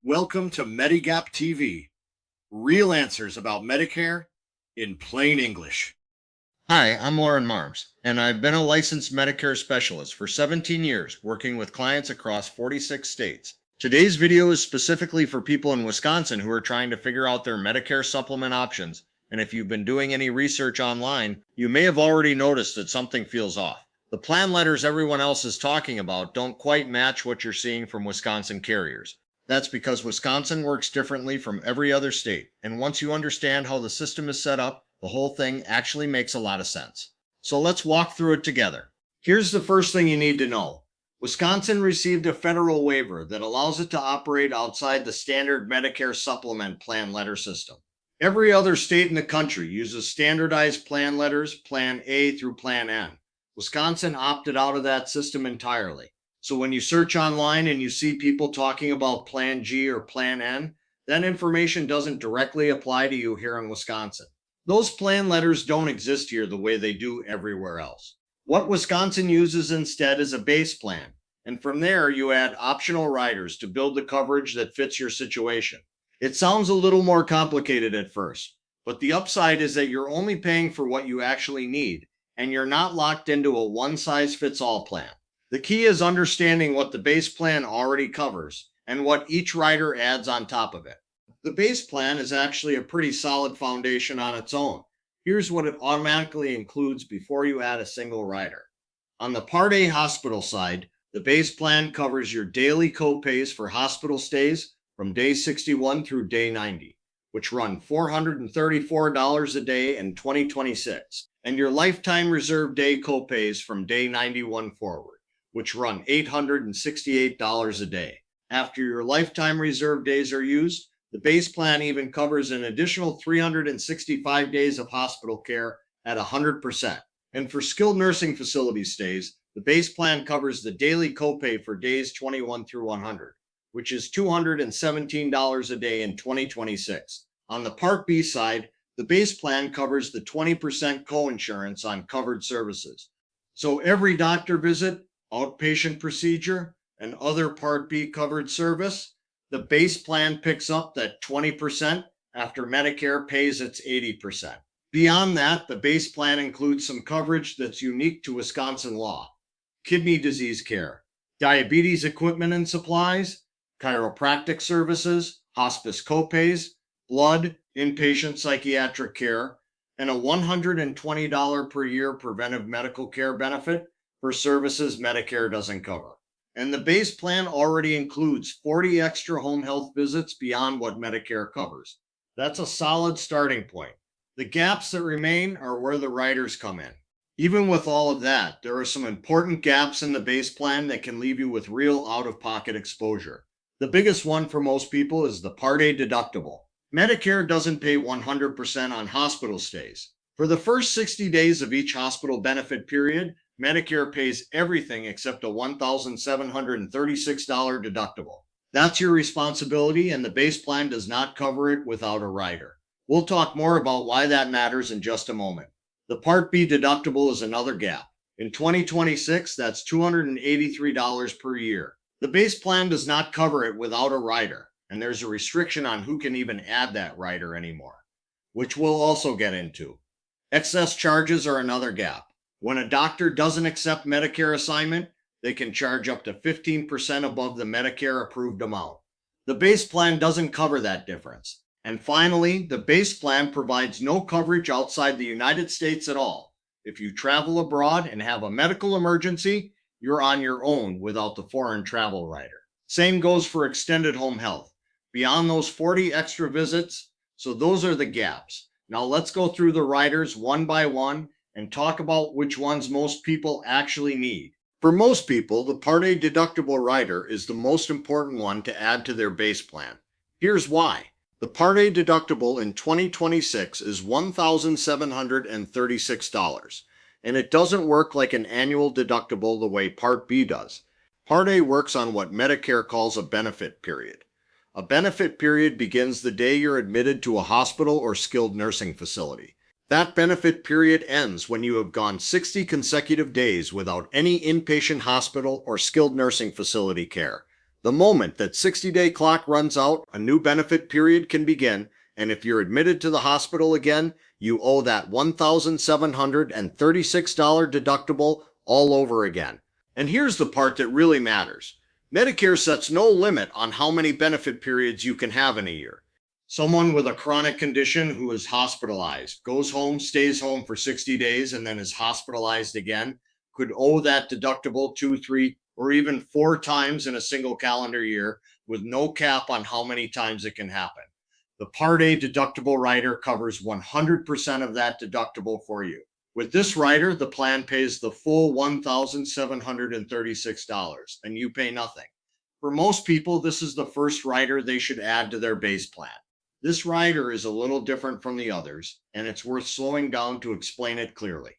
Welcome to Medigap TV. Real answers about Medicare in plain English. Hi, I'm Lauren Marms, and I've been a licensed Medicare specialist for 17 years, working with clients across 46 states. Today's video is specifically for people in Wisconsin who are trying to figure out their Medicare supplement options, and if you've been doing any research online, you may have already noticed that something feels off. The plan letters everyone else is talking about don't quite match what you're seeing from Wisconsin carriers. That's because Wisconsin works differently from every other state, and once you understand how the system is set up, the whole thing actually makes a lot of sense. So let's walk through it together. Here's the first thing you need to know. Wisconsin received a federal waiver that allows it to operate outside the standard Medicare supplement plan letter system. Every other state in the country uses standardized plan letters, Plan A through Plan N. Wisconsin opted out of that system entirely. So when you search online and you see people talking about Plan G or Plan N, that information doesn't directly apply to you here in Wisconsin. Those plan letters don't exist here the way they do everywhere else. What Wisconsin uses instead is a base plan, and from there you add optional riders to build the coverage that fits your situation. It sounds a little more complicated at first, but the upside is that you're only paying for what you actually need, and you're not locked into a one-size-fits-all plan. The key is understanding what the base plan already covers and what each rider adds on top of it. The base plan is actually a pretty solid foundation on its own. Here's what it automatically includes before you add a single rider. On the Part A hospital side, the base plan covers your daily copays for hospital stays from day 61 through day 90, which run $434 a day in 2026, and your lifetime reserve day copays from day 91 forward, which run $868 a day. After your lifetime reserve days are used, the base plan even covers an additional 365 days of hospital care at 100%. And for skilled nursing facility stays, the base plan covers the daily copay for days 21 through 100, which is $217 a day in 2026. On the Part B side, the base plan covers the 20% coinsurance on covered services. So every doctor visit, outpatient procedure, and other Part B covered service, the base plan picks up that 20% after Medicare pays its 80%. Beyond that, the base plan includes some coverage that's unique to Wisconsin law: kidney disease care, diabetes equipment and supplies, chiropractic services, hospice copays, blood, inpatient psychiatric care, and a $120 per year preventive medical care benefit for services Medicare doesn't cover. And the base plan already includes 40 extra home health visits beyond what Medicare covers. That's a solid starting point. The gaps that remain are where the riders come in. Even with all of that, there are some important gaps in the base plan that can leave you with real out-of-pocket exposure. The biggest one for most people is the Part A deductible. Medicare doesn't pay 100% on hospital stays. For the first 60 days of each hospital benefit period, Medicare pays everything except a $1,736 deductible. That's your responsibility, and the base plan does not cover it without a rider. We'll talk more about why that matters in just a moment. The Part B deductible is another gap. In 2026, that's $283 per year. The base plan does not cover it without a rider, and there's a restriction on who can even add that rider anymore, which we'll also get into. Excess charges are another gap. When a doctor doesn't accept Medicare assignment, they can charge up to 15% above the Medicare approved amount. The base plan doesn't cover that difference. And finally, the base plan provides no coverage outside the United States at all. If you travel abroad and have a medical emergency, you're on your own without the foreign travel rider. Same goes for extended home health. Beyond those 40 extra visits, so those are the gaps. Now let's go through the riders one by one and talk about which ones most people actually need. For most people, the Part A deductible rider is the most important one to add to their base plan. Here's why. The Part A deductible in 2026 is $1,736, and it doesn't work like an annual deductible the way Part B does. Part A works on what Medicare calls a benefit period. A benefit period begins the day you're admitted to a hospital or skilled nursing facility. That benefit period ends when you have gone 60 consecutive days without any inpatient hospital or skilled nursing facility care. The moment that 60-day clock runs out, a new benefit period can begin, and if you're admitted to the hospital again, you owe that $1,736 deductible all over again. And here's the part that really matters. Medicare sets no limit on how many benefit periods you can have in a year. Someone with a chronic condition who is hospitalized, goes home, stays home for 60 days, and then is hospitalized again, could owe that deductible 2, 3, or even 4 times in a single calendar year with no cap on how many times it can happen. The Part A deductible rider covers 100% of that deductible for you. With this rider, the plan pays the full $1,736, and you pay nothing. For most people, this is the first rider they should add to their base plan. This rider is a little different from the others, and it's worth slowing down to explain it clearly.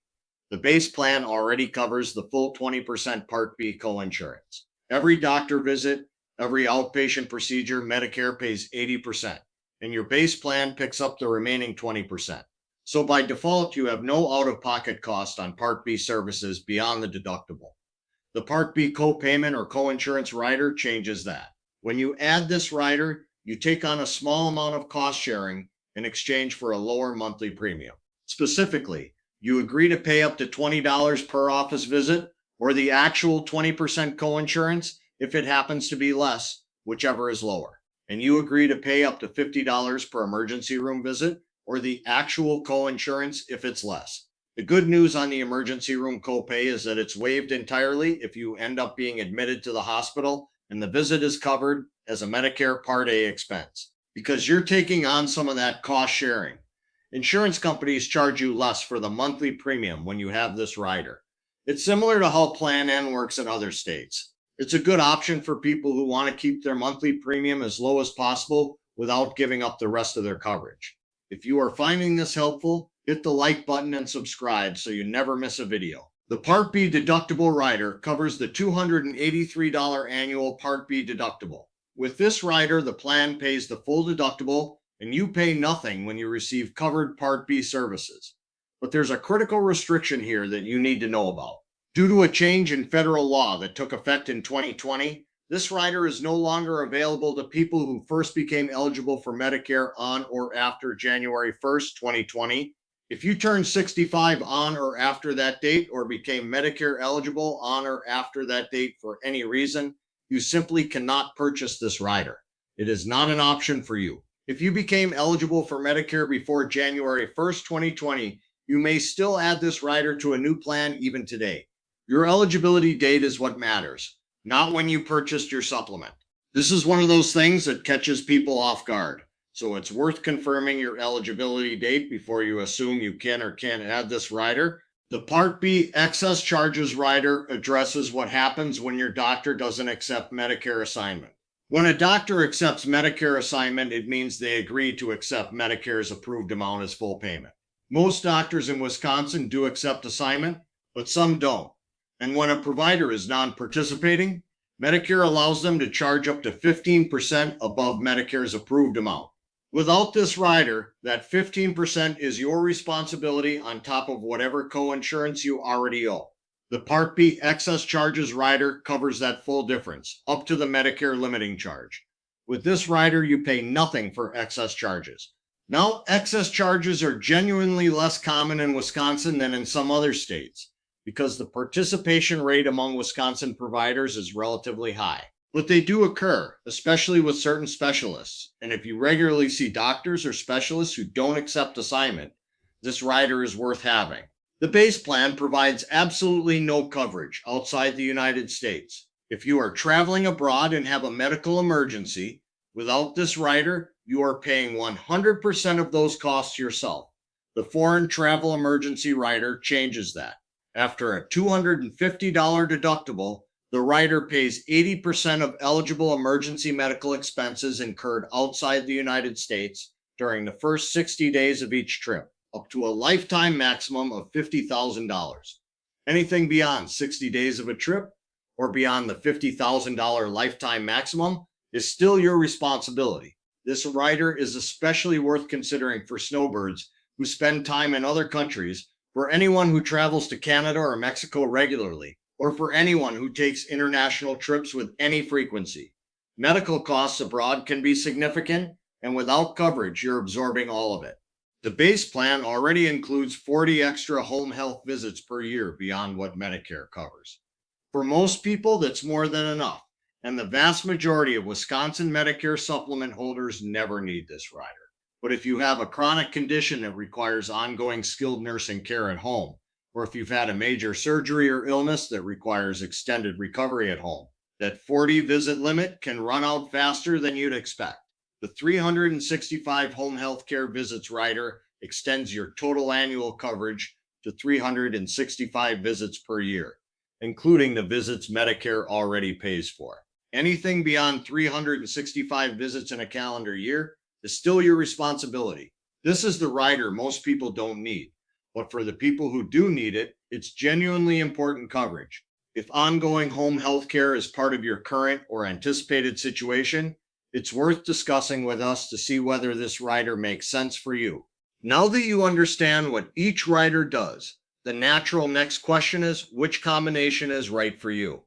The base plan already covers the full 20% Part B coinsurance. Every doctor visit, every outpatient procedure, Medicare pays 80%, and your base plan picks up the remaining 20%. So by default, you have no out-of-pocket cost on Part B services beyond the deductible. The Part B copayment or coinsurance rider changes that. When you add this rider, you take on a small amount of cost sharing in exchange for a lower monthly premium. Specifically, you agree to pay up to $20 per office visit or the actual 20% coinsurance if it happens to be less, whichever is lower. And you agree to pay up to $50 per emergency room visit or the actual coinsurance if it's less. The good news on the emergency room copay is that it's waived entirely if you end up being admitted to the hospital and the visit is covered as a Medicare Part A expense because you're taking on some of that cost sharing. Insurance companies charge you less for the monthly premium when you have this rider. It's similar to how Plan N works in other states. It's a good option for people who want to keep their monthly premium as low as possible without giving up the rest of their coverage. If you are finding this helpful, hit the like button and subscribe so you never miss a video. The Part B deductible rider covers the $283 annual Part B deductible. With this rider, the plan pays the full deductible and you pay nothing when you receive covered Part B services. But there's a critical restriction here that you need to know about. Due to a change in federal law that took effect in 2020, this rider is no longer available to people who first became eligible for Medicare on or after January 1st, 2020. If you turned 65 on or after that date or became Medicare eligible on or after that date for any reason, you simply cannot purchase this rider. It is not an option for you. If you became eligible for Medicare before January 1st, 2020, you may still add this rider to a new plan even today. Your eligibility date is what matters, not when you purchased your supplement. This is one of those things that catches people off guard. So it's worth confirming your eligibility date before you assume you can or can't add this rider. The Part B excess charges rider addresses what happens when your doctor doesn't accept Medicare assignment. When a doctor accepts Medicare assignment, it means they agree to accept Medicare's approved amount as full payment. Most doctors in Wisconsin do accept assignment, but some don't. And when a provider is non-participating, Medicare allows them to charge up to 15% above Medicare's approved amount. Without this rider, that 15% is your responsibility on top of whatever coinsurance you already owe. The Part B excess charges rider covers that full difference, up to the Medicare limiting charge. With this rider, you pay nothing for excess charges. Now, excess charges are genuinely less common in Wisconsin than in some other states, because the participation rate among Wisconsin providers is relatively high. But they do occur, especially with certain specialists. And if you regularly see doctors or specialists who don't accept assignment, this rider is worth having. The base plan provides absolutely no coverage outside the United States. If you are traveling abroad and have a medical emergency, without this rider, you are paying 100% of those costs yourself. The foreign travel emergency rider changes that. After a $250 deductible, the rider pays 80% of eligible emergency medical expenses incurred outside the United States during the first 60 days of each trip, up to a lifetime maximum of $50,000. Anything beyond 60 days of a trip or beyond the $50,000 lifetime maximum is still your responsibility. This rider is especially worth considering for snowbirds who spend time in other countries, for anyone who travels to Canada or Mexico regularly, or for anyone who takes international trips with any frequency. Medical costs abroad can be significant, and without coverage, you're absorbing all of it. The base plan already includes 40 extra home health visits per year beyond what Medicare covers. For most people, that's more than enough, and the vast majority of Wisconsin Medicare supplement holders never need this rider. But if you have a chronic condition that requires ongoing skilled nursing care at home, or if you've had a major surgery or illness that requires extended recovery at home, that 40 visit limit can run out faster than you'd expect. The 365 home health care visits rider extends your total annual coverage to 365 visits per year, including the visits Medicare already pays for. Anything beyond 365 visits in a calendar year is still your responsibility. This is the rider most people don't need, but for the people who do need it, it's genuinely important coverage. If ongoing home health care is part of your current or anticipated situation, it's worth discussing with us to see whether this rider makes sense for you. Now that you understand what each rider does, the natural next question is which combination is right for you.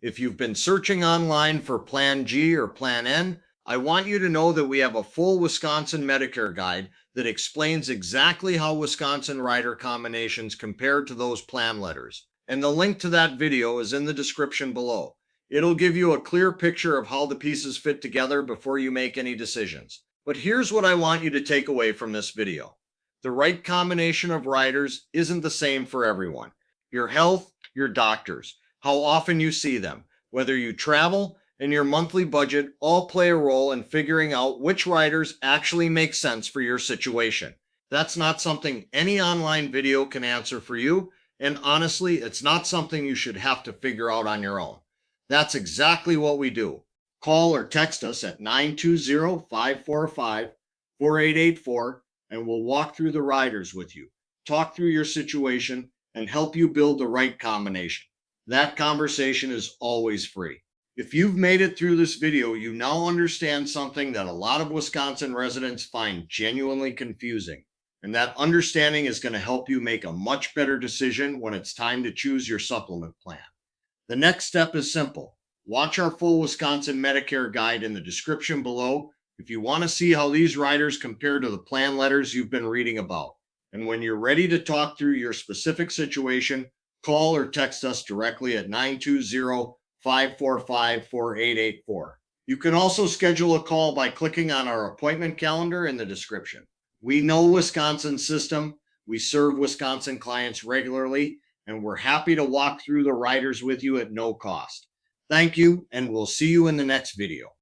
If you've been searching online for Plan G or Plan N, I want you to know that we have a full Wisconsin Medicare guide that explains exactly how Wisconsin rider combinations compare to those plan letters. And the link to that video is in the description below. It'll give you a clear picture of how the pieces fit together before you make any decisions. But here's what I want you to take away from this video. The right combination of riders isn't the same for everyone. Your health, your doctors, how often you see them, whether you travel, and your monthly budget all play a role in figuring out which riders actually make sense for your situation. That's not something any online video can answer for you, and honestly, it's not something you should have to figure out on your own. That's exactly what we do. Call or text us at 920-545-4884 and we'll walk through the riders with you, talk through your situation, and help you build the right combination. That conversation is always free. If you've made it through this video, you now understand something that a lot of Wisconsin residents find genuinely confusing. And that understanding is going to help you make a much better decision when it's time to choose your supplement plan. The next step is simple. Watch our full Wisconsin Medicare guide in the description below if you want to see how these riders compare to the plan letters you've been reading about. And when you're ready to talk through your specific situation, call or text us directly at 920-545-4884. You can also schedule a call by clicking on our appointment calendar in the description. We know Wisconsin's system. We serve Wisconsin clients regularly, and we're happy to walk through the riders with you at no cost. Thank you, and we'll see you in the next video.